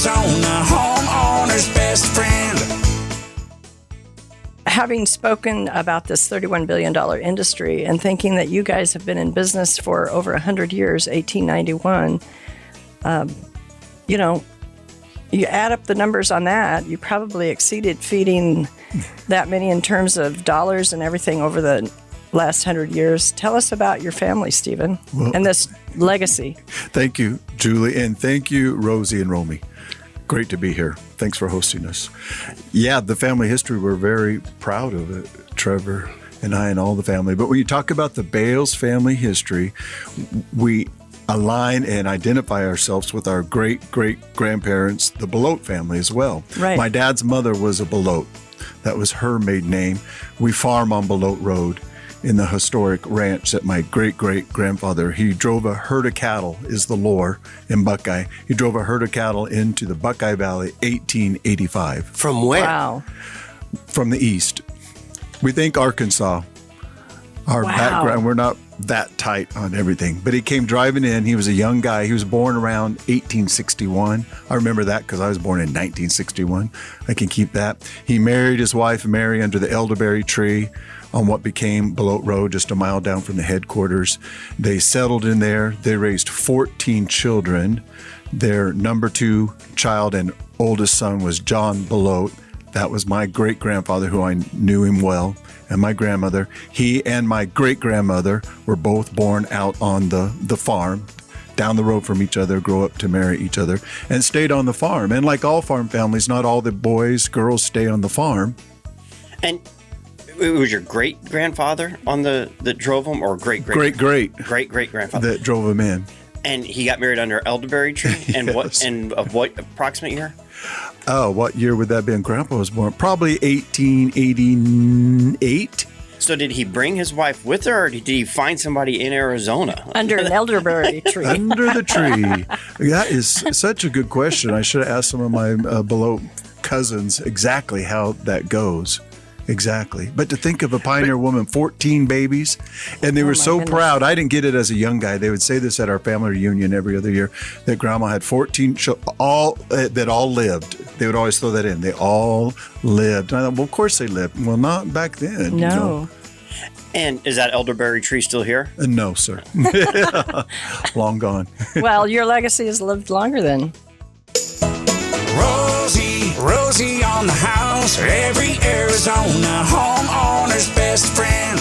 Arizona, homeowner's best friend. Having spoken about this $31 billion industry and thinking that you guys have been in business for over 100 years, 1891, you add up the numbers on that, you probably exceeded feeding that many in terms of dollars and everything over the last 100 years. Tell us about your family, Stephen, and this legacy. Thank you, Julie, and thank you, Rosie and Romy. Great to be here. Thanks for hosting us. Yeah, the family history, we're very proud of it, Trevor and I and all the family. But when you talk about the Bales family history, we align and identify ourselves with our great-great-grandparents, the Belote family as well. Right. My dad's mother was a Belote. That was her maiden name. We farm on Belote Road in the historic ranch that my great-great-grandfather, he drove a herd of cattle, is the lore in Buckeye. He drove a herd of cattle into the Buckeye Valley, 1885. From where? Wow. From the east. We think Arkansas. Our background, we're not that tight on everything. But he came driving in. He was a young guy. He was born around 1861. I remember that because I was born in 1961. I can keep that. He married his wife, Mary, under the elderberry tree on what became Belote Road, just a mile down from the headquarters. They settled in there. They raised 14 children. Their number 2 child and oldest son was John Belote. That was my great-grandfather, who I knew him well, and my grandmother. He and my great-grandmother were both born out on the farm, down the road from each other, grow up to marry each other, and stayed on the farm. And like all farm families, not all the boys, girls stay on the farm. And it was your great-grandfather that drove him, or great-great-grandfather that drove him in. And he got married under elderberry tree? And Yes. what approximate year? Oh, what year would that have been? Grandpa was born probably 1888. So did he bring his wife with her, or did he find somebody in Arizona? Under an elderberry tree. Under the tree. That is such a good question. I should have asked some of my Belote cousins exactly how that goes. Exactly. But to think of a pioneer woman, 14 babies, and they were so proud. I didn't get it as a young guy. They would say this at our family reunion every other year, that grandma had 14 children, that all lived. They would always throw that in. They all lived. And I thought, well, of course they lived. Well, not back then. No. You know? And is that elderberry tree still here? No, sir. Long gone. Well, your legacy has lived longer than. Rosie on the house, every Arizona homeowner's best friend.